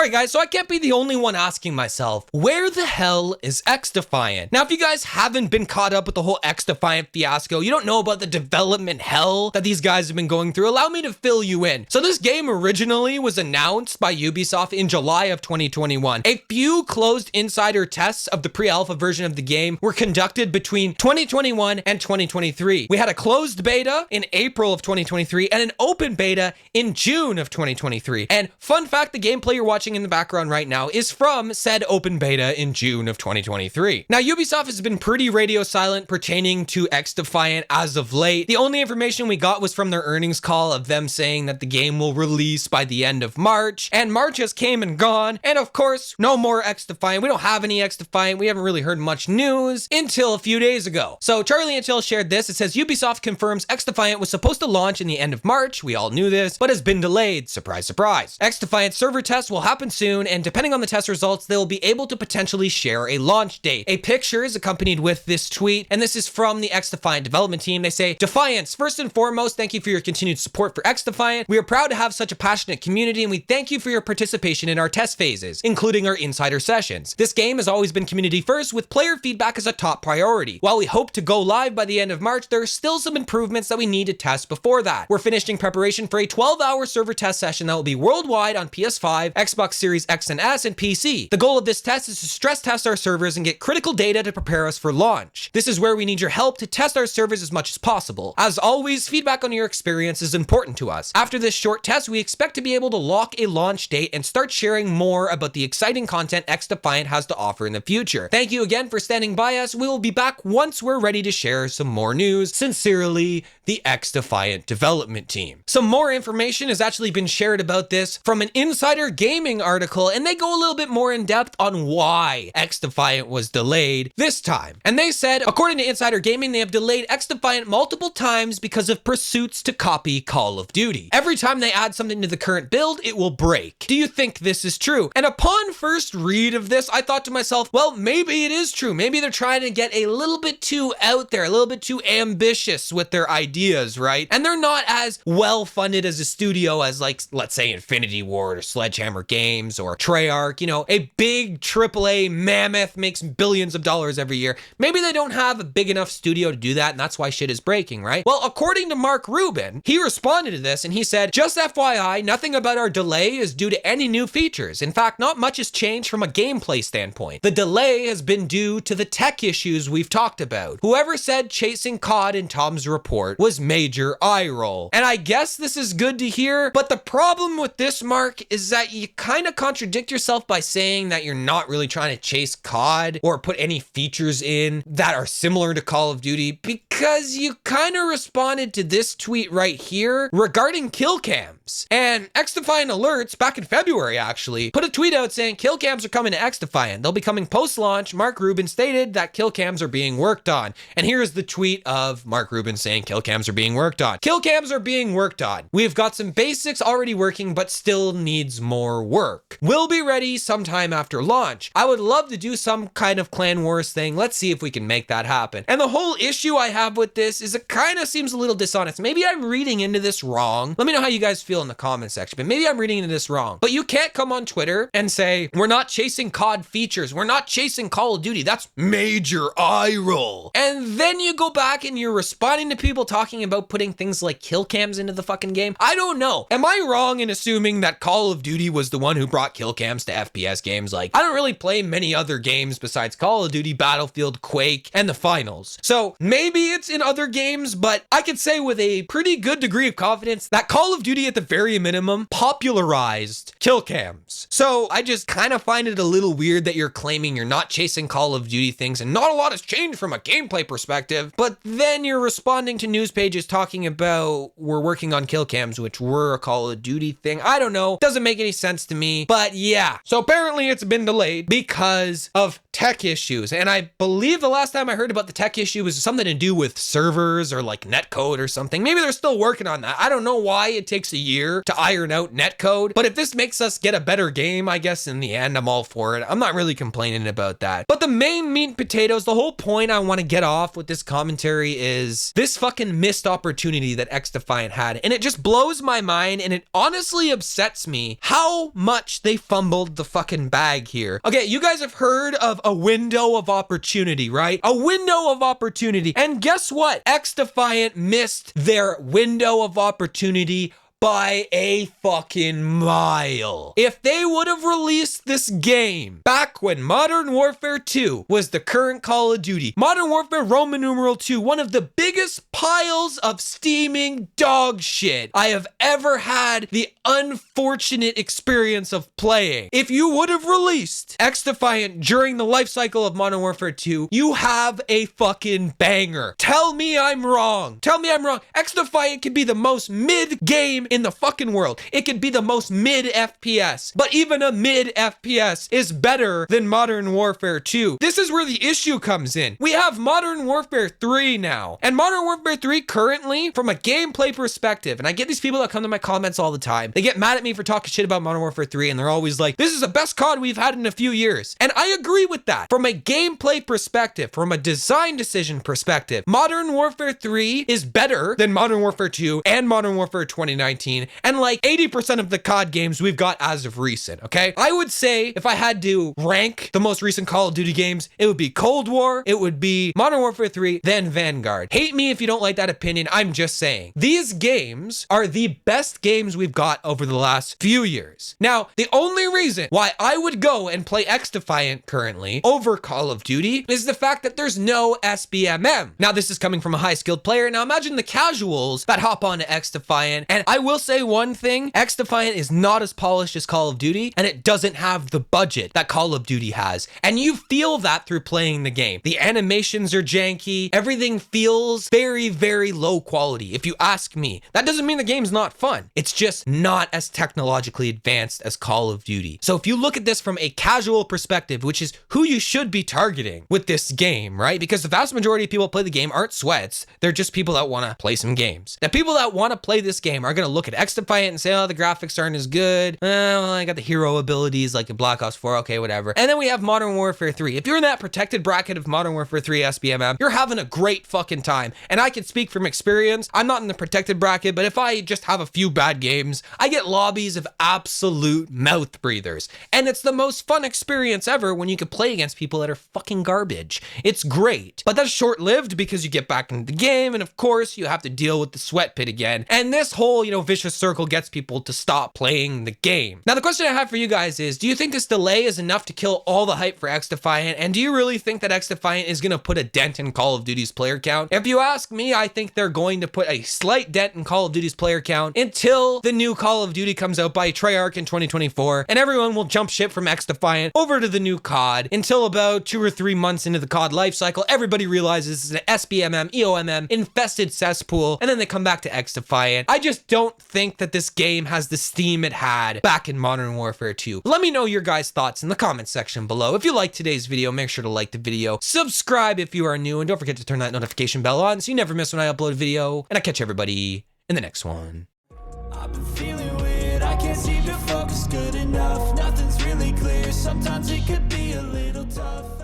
Alright guys, so I can't be the only one asking myself, where the hell is XDefiant? Now if you guys haven't been caught up with the whole XDefiant fiasco, you don't know about the development hell that these guys have been going through, allow me to fill you in. So this game originally was announced by Ubisoft in July of 2021. A few closed insider tests of the pre-alpha version of the game were conducted between 2021 and 2023. We had a closed beta in April of 2023 and an open beta in June of 2023. And fun fact, the gameplay you're watching in the background right now is from said open beta in June of 2023. Now, Ubisoft has been pretty radio silent pertaining to XDefiant as of late. The only information we got was from their earnings call of them saying that the game will release by the end of March, and March has came and gone, and of course, no more XDefiant. We don't have any XDefiant. We haven't really heard much news until a few days ago. So Charlie Until shared this. It says, Ubisoft confirms XDefiant was supposed to launch in the end of March. We all knew this, but has been delayed. Surprise, surprise. XDefiant server tests will happen soon, and depending on the test results, they'll be able to potentially share a launch date. A picture is accompanied with this tweet, and this is from the XDefiant development team. They say, Defiance, first and foremost, thank you for your continued support for XDefiant. We are proud to have such a passionate community, and we thank you for your participation in our test phases, including our insider sessions. This game has always been community first, with player feedback as a top priority. While we hope to go live by the end of March, there are still some improvements that we need to test before that. We're finishing preparation for a 12-hour server test session that will be worldwide on PS5, Xbox Series X and S, and PC. The goal of this test is to stress test our servers and get critical data to prepare us for launch. This is where we need your help to test our servers as much as possible. As always, feedback on your experience is important to us. After this short test, we expect to be able to lock a launch date and start sharing more about the exciting content XDefiant has to offer in the future. Thank you again for standing by us. We will be back once we're ready to share some more news. Sincerely, the XDefiant development team. Some more information has actually been shared about this from an Insider Gaming article, and they go a little bit more in depth on why XDefiant was delayed this time. And they said, according to Insider Gaming, they have delayed XDefiant multiple times because of pursuits to copy Call of Duty. Every time they add something to the current build, it will break. Do you think this is true? And upon first read of this, I thought to myself, well, maybe it is true. Maybe they're trying to get a little bit too out there, a little bit too ambitious with their ideas, right? And they're not as well funded as a studio as, like, let's say Infinity Ward or Sledgehammer Games or Treyarch, you know, a big AAA mammoth makes billions of dollars every year. Maybe they don't have a big enough studio to do that, and that's why shit is breaking, right? Well, according to Mark Rubin, he responded to this and he said, just FYI, nothing about our delay is due to any new features. In fact, not much has changed from a gameplay standpoint. The delay has been due to the tech issues we've talked about. Whoever said chasing COD in Tom's report was major eye roll. And I guess this is good to hear, but the problem with this, Mark, is that you kind of contradict yourself by saying that you're not really trying to chase COD or put any features in that are similar to Call of Duty, because you kind of responded to this tweet right here regarding kill cams. And XDefiant Alerts, back in February actually, put a tweet out saying kill cams are coming to XDefiant. They'll be coming post-launch. Mark Rubin stated that kill cams are being worked on. And here's the tweet of Mark Rubin saying kill cams are being worked on. Kill cams are being worked on. We've got some basics already working, but still needs more work. We'll be ready sometime after launch. I would love to do some kind of Clan Wars thing. Let's see if we can make that happen. And the whole issue I have with this is it kind of seems a little dishonest. Maybe I'm reading into this wrong. Let me know how you guys feel in the comment section, but maybe I'm reading into this wrong. But you can't come on Twitter and say, we're not chasing COD features. We're not chasing Call of Duty. That's major eye roll. And then you go back and you're responding to people talking about putting things like kill cams into the fucking game. I don't know. Am I wrong in assuming that Call of Duty was the one who brought kill cams to FPS games? Like, I don't really play many other games besides Call of Duty, Battlefield, Quake, and the finals. So maybe it's in other games, but I could say with a pretty good degree of confidence that Call of Duty at the very minimum popularized kill cams. So I just kind of find it a little weird that you're claiming you're not chasing Call of Duty things and not a lot has changed from a gameplay perspective, but then you're responding to news pages talking about we're working on kill cams, which were a Call of Duty thing. I don't know. Doesn't make any sense to me, but yeah. So apparently it's been delayed because of tech issues. And I believe the last time I heard about the tech issue was something to do with servers or like netcode or something. Maybe they're still working on that. I don't know why it takes a year to iron out netcode. But if this makes us get a better game, I guess in the end, I'm all for it. I'm not really complaining about that. But the main meat and potatoes, the whole point I want to get off with this commentary is this fucking missed opportunity that XDefiant had. And it just blows my mind, and it honestly upsets me how much they fumbled the fucking bag here. Okay, you guys have heard of a window of opportunity, right? A window of opportunity. And guess what? XDefiant missed their window of opportunity by a fucking mile. If they would have released this game back when Modern Warfare 2 was the current Call of Duty, Modern Warfare Roman numeral 2, one of the biggest piles of steaming dog shit I have ever had the unfortunate experience of playing. If you would have released XDefiant during the life cycle of Modern Warfare 2, you have a fucking banger. Tell me I'm wrong. Tell me I'm wrong. XDefiant could be the most mid game in the fucking world. It could be the most mid FPS, but even a mid FPS is better than Modern Warfare 2. This is where the issue comes in. We have Modern Warfare 3 now, and Modern Warfare 3 currently, from a gameplay perspective, and I get these people that come to my comments all the time, they get mad at me for talking shit about Modern Warfare 3, and they're always like, this is the best COD we've had in a few years. And I agree with that. From a gameplay perspective, from a design decision perspective, Modern Warfare 3 is better than Modern Warfare 2 and Modern Warfare 2019, and like 80% of the COD games we've got as of recent, okay? I would say if I had to rank the most recent Call of Duty games, it would be Cold War, it would be Modern Warfare 3, then Vanguard. Hate me if you don't like that opinion, I'm just saying. These games are the best games we've got over the last few years. Now, the only reason why I would go and play XDefiant currently over Call of Duty is the fact that there's no SBMM. Now, this is coming from a high-skilled player. Now, imagine the casuals that hop onto XDefiant, and I will say one thing, XDefiant is not as polished as Call of Duty, and it doesn't have the budget that Call of Duty has. And you feel that through playing the game. The animations are janky, everything feels very, very low quality, if you ask me. That doesn't mean the game's not fun. It's just not as technologically advanced as Call of Duty. So if you look at this from a casual perspective, which is who you should be targeting with this game, right? Because the vast majority of people that play the game aren't sweats. They're just people that want to play some games. The people that want to play this game are going to look at XDefiant and say, oh, the graphics aren't as good. Well, I got the hero abilities like in Black Ops 4, okay, whatever. And then we have Modern Warfare 3. If you're in that protected bracket of Modern Warfare 3 SBMM, you're having a great fucking time. And I can speak from experience. I'm not in the protected bracket, but if I just have a few bad games, I get lobbies of absolute mouth breathers. And it's the most fun experience ever when you can play against people that are fucking garbage. It's great. But that's short-lived because you get back into the game, and of course, you have to deal with the sweat pit again. And this whole, vicious circle gets people to stop playing the game. Now, the question I have for you guys is, do you think this delay is enough to kill all the hype for XDefiant? And do you really think that XDefiant is going to put a dent in Call of Duty's player count? If you ask me, I think they're going to put a slight dent in Call of Duty's player count until the new Call of Duty comes out by Treyarch in 2024, and everyone will jump ship from XDefiant over to the new COD until about 2 or 3 months into the COD lifecycle, everybody realizes it's an SBMM, EOMM, infested cesspool, and then they come back to XDefiant. I just don't think that this game has the steam it had back in Modern Warfare 2. Let me know your guys' thoughts in the comment section below. If you liked today's video, make sure to like the video, subscribe if you are new, and don't forget to turn that notification bell on so you never miss when I upload a video, and I catch everybody in the next one. I've been feeling weird, I can't seem to focus good enough. Nothing's really clear, sometimes it could be a little tough.